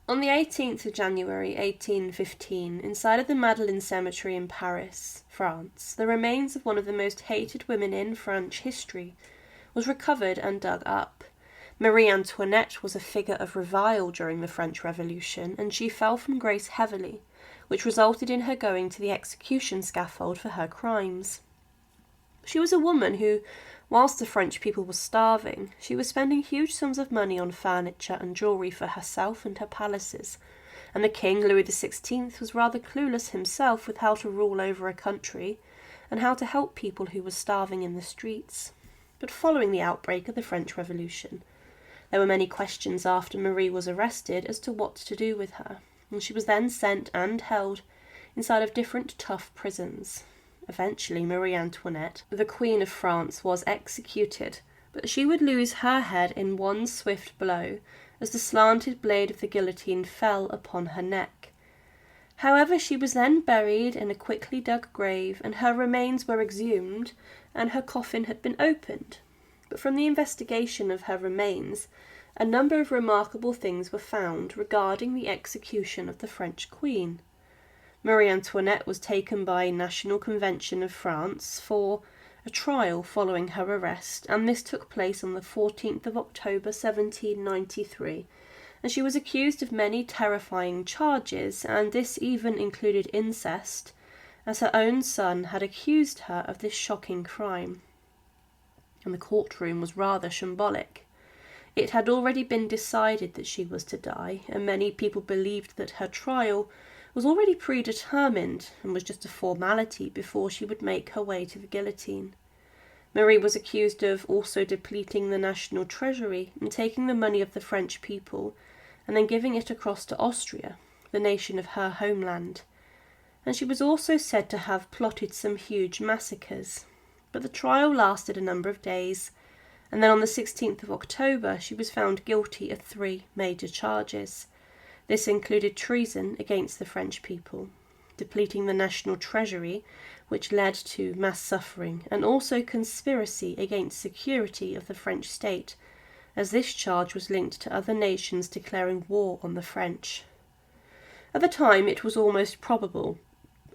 On the 18th of January 1815, inside of the Madeleine Cemetery in Paris, France, the remains of one of the most hated women in French history was recovered and dug up. Marie Antoinette was a figure of revile during the French Revolution, and she fell from grace heavily, which resulted in her going to the execution scaffold for her crimes. She was a woman who, whilst the French people were starving, she was spending huge sums of money on furniture and jewellery for herself and her palaces, and the King Louis XVI was rather clueless himself with how to rule over a country and how to help people who were starving in the streets. But following the outbreak of the French Revolution, there were many questions after Marie was arrested as to what to do with her, and she was then sent and held inside of different tough prisons. Eventually, Marie Antoinette, the Queen of France, was executed, but she would lose her head in one swift blow as the slanted blade of the guillotine fell upon her neck. However, she was then buried in a quickly dug grave, and her remains were exhumed, and her coffin had been opened. But from the investigation of her remains, a number of remarkable things were found regarding the execution of the French Queen. Marie Antoinette was taken by National Convention of France for a trial following her arrest, and this took place on the 14th of October 1793, and she was accused of many terrifying charges, and this even included incest, as her own son had accused her of this shocking crime. And the courtroom was rather shambolic. It had already been decided that she was to die, and many people believed that her trial was already predetermined and was just a formality before she would make her way to the guillotine. Marie was accused of also depleting the national treasury and taking the money of the French people and then giving it across to Austria, the nation of her homeland. And she was also said to have plotted some huge massacres. But the trial lasted a number of days, and then on the 16th of October she was found guilty of 3 major charges. This included treason against the French people, depleting the national treasury, which led to mass suffering, and also conspiracy against security of the French state, as this charge was linked to other nations declaring war on the French. At the time, it was almost probable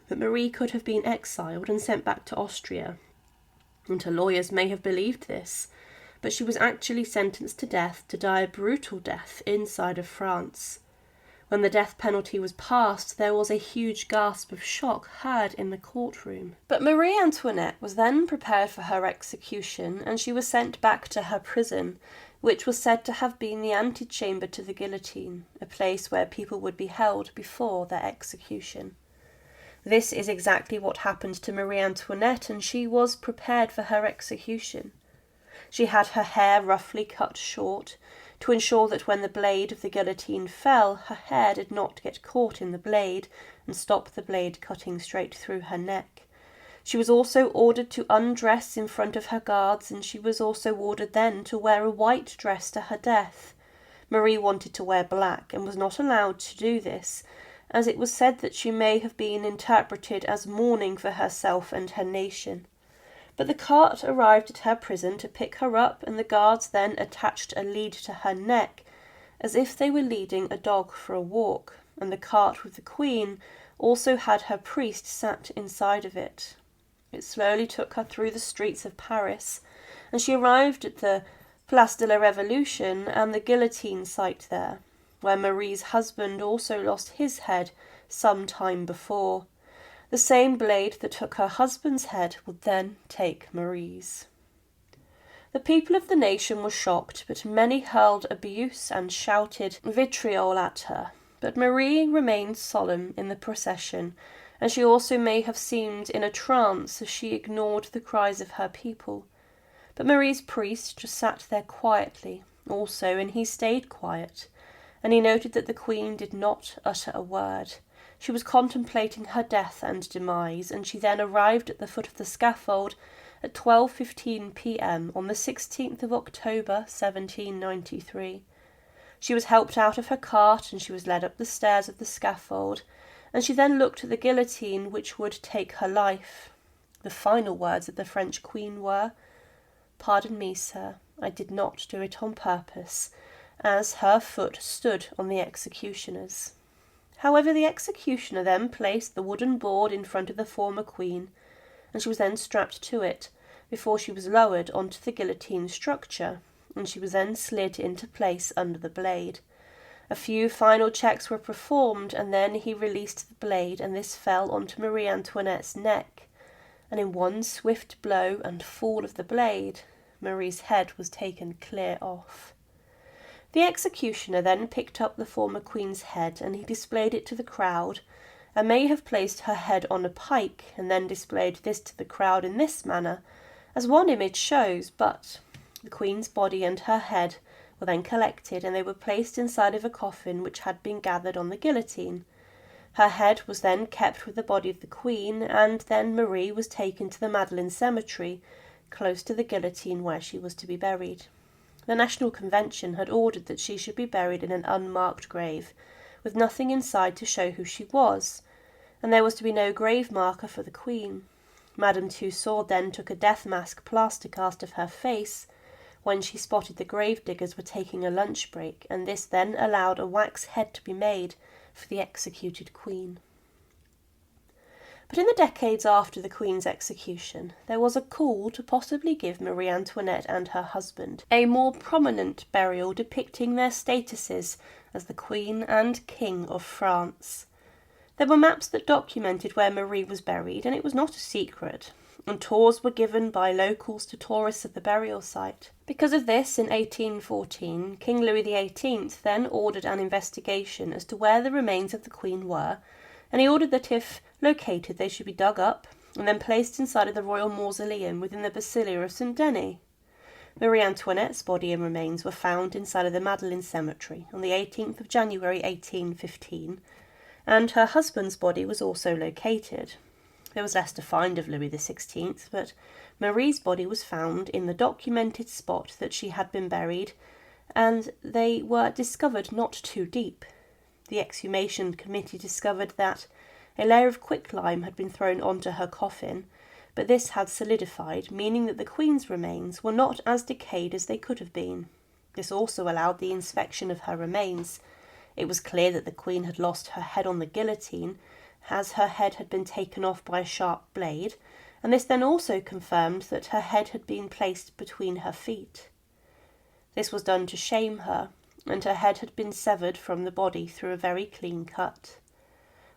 that Marie could have been exiled and sent back to Austria, and her lawyers may have believed this, but she was actually sentenced to death to die a brutal death inside of France. When the death penalty was passed, there was a huge gasp of shock heard in the courtroom. But Marie Antoinette was then prepared for her execution, and she was sent back to her prison, which was said to have been the antechamber to the guillotine, a place where people would be held before their execution. This is exactly what happened to Marie Antoinette, and she was prepared for her execution. She had her hair roughly cut short, to ensure that when the blade of the guillotine fell, her hair did not get caught in the blade and stop the blade cutting straight through her neck. She was also ordered to undress in front of her guards, and she was also ordered then to wear a white dress to her death. Marie wanted to wear black and was not allowed to do this, as it was said that she may have been interpreted as mourning for herself and her nation. But the cart arrived at her prison to pick her up, and the guards then attached a lead to her neck, as if they were leading a dog for a walk, and the cart with the Queen also had her priest sat inside of it. It slowly took her through the streets of Paris, and she arrived at the Place de la Révolution and the guillotine site there, where Marie's husband also lost his head some time before. The same blade that took her husband's head would then take Marie's. The people of the nation were shocked, but many hurled abuse and shouted vitriol at her. But Marie remained solemn in the procession, and she also may have seemed in a trance as she ignored the cries of her people. But Marie's priest just sat there quietly also, and he stayed quiet, and he noted that the Queen did not utter a word. She was contemplating her death and demise, and she then arrived at the foot of the scaffold at 12:15 p.m. on the 16th of October 1793. She was helped out of her cart, and she was led up the stairs of the scaffold, and she then looked at the guillotine which would take her life. The final words of the French Queen were, "Pardon me, sir, I did not do it on purpose, as her foot stood on the executioner's. However, the executioner then placed the wooden board in front of the former queen, and she was then strapped to it before she was lowered onto the guillotine structure, and she was then slid into place under the blade. A few final checks were performed, and then he released the blade, and this fell onto Marie Antoinette's neck, and in one swift blow and fall of the blade, Marie's head was taken clear off. The executioner then picked up the former queen's head, and he displayed it to the crowd, and may have placed her head on a pike, and then displayed this to the crowd in this manner, as one image shows, but the queen's body and her head were then collected, and they were placed inside of a coffin which had been gathered on the guillotine. Her head was then kept with the body of the queen, and then Marie was taken to the Madeleine Cemetery, close to the guillotine where she was to be buried. The National Convention had ordered that she should be buried in an unmarked grave, with nothing inside to show who she was, and there was to be no grave marker for the Queen. Madame Tussaud then took a death mask plaster cast of her face when she spotted the grave diggers were taking a lunch break, and this then allowed a wax head to be made for the executed Queen. But in the decades after the Queen's execution, there was a call to possibly give Marie Antoinette and her husband a more prominent burial depicting their statuses as the Queen and King of France. There were maps that documented where Marie was buried, and it was not a secret, and tours were given by locals to tourists of the burial site. Because of this, in 1814, King Louis XVIII then ordered an investigation as to where the remains of the Queen were, and he ordered that if located they should be dug up and then placed inside of the royal mausoleum within the Basilica of St. Denis. Marie Antoinette's body and remains were found inside of the Madeleine Cemetery on the 18th of January 1815, and her husband's body was also located. There was less to find of Louis XVI, but Marie's body was found in the documented spot that she had been buried, and they were discovered not too deep. The exhumation committee discovered that a layer of quicklime had been thrown onto her coffin, but this had solidified, meaning that the Queen's remains were not as decayed as they could have been. This also allowed the inspection of her remains. It was clear that the Queen had lost her head on the guillotine, as her head had been taken off by a sharp blade, and this then also confirmed that her head had been placed between her feet. This was done to shame her, and her head had been severed from the body through a very clean cut.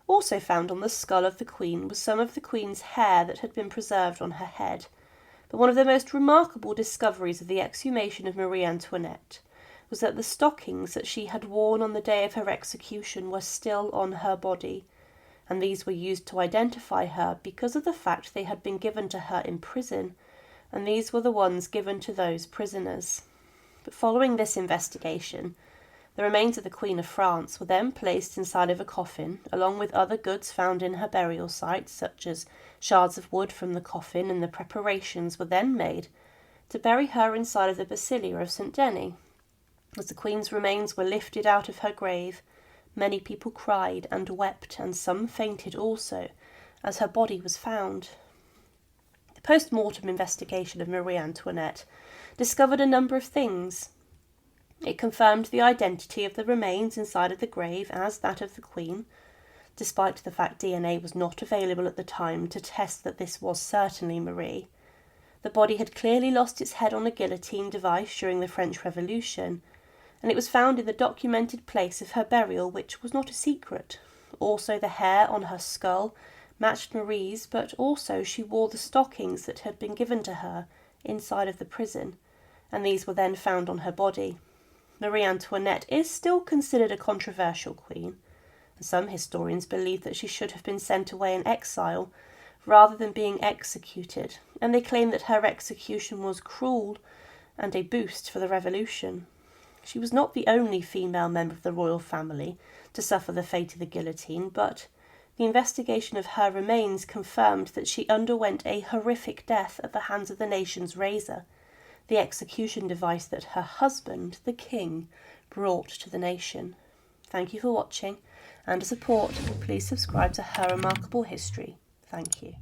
Also found on the skull of the Queen was some of the Queen's hair that had been preserved on her head, but one of the most remarkable discoveries of the exhumation of Marie Antoinette was that the stockings that she had worn on the day of her execution were still on her body, and these were used to identify her because of the fact they had been given to her in prison, and these were the ones given to those prisoners. But following this investigation, the remains of the Queen of France were then placed inside of a coffin, along with other goods found in her burial site, such as shards of wood from the coffin, and the preparations were then made to bury her inside of the Basilica of St. Denis. As the Queen's remains were lifted out of her grave, many people cried and wept, and some fainted also, as her body was found. The post-mortem investigation of Marie Antoinette discovered a number of things. It confirmed the identity of the remains inside of the grave as that of the Queen, despite the fact DNA was not available at the time to test that this was certainly Marie. The body had clearly lost its head on a guillotine device during the French Revolution, and it was found in the documented place of her burial, which was not a secret. Also, the hair on her skull matched Marie's, but also she wore the stockings that had been given to her inside of the prison, and these were then found on her body. Marie Antoinette is still considered a controversial queen, and some historians believe that she should have been sent away in exile rather than being executed, and they claim that her execution was cruel and a boost for the revolution. She was not the only female member of the royal family to suffer the fate of the guillotine, but the investigation of her remains confirmed that she underwent a horrific death at the hands of the nation's razor, the execution device that her husband, the king, brought to the nation. Thank you for watching, and to support, please subscribe to Her Remarkable History. Thank you.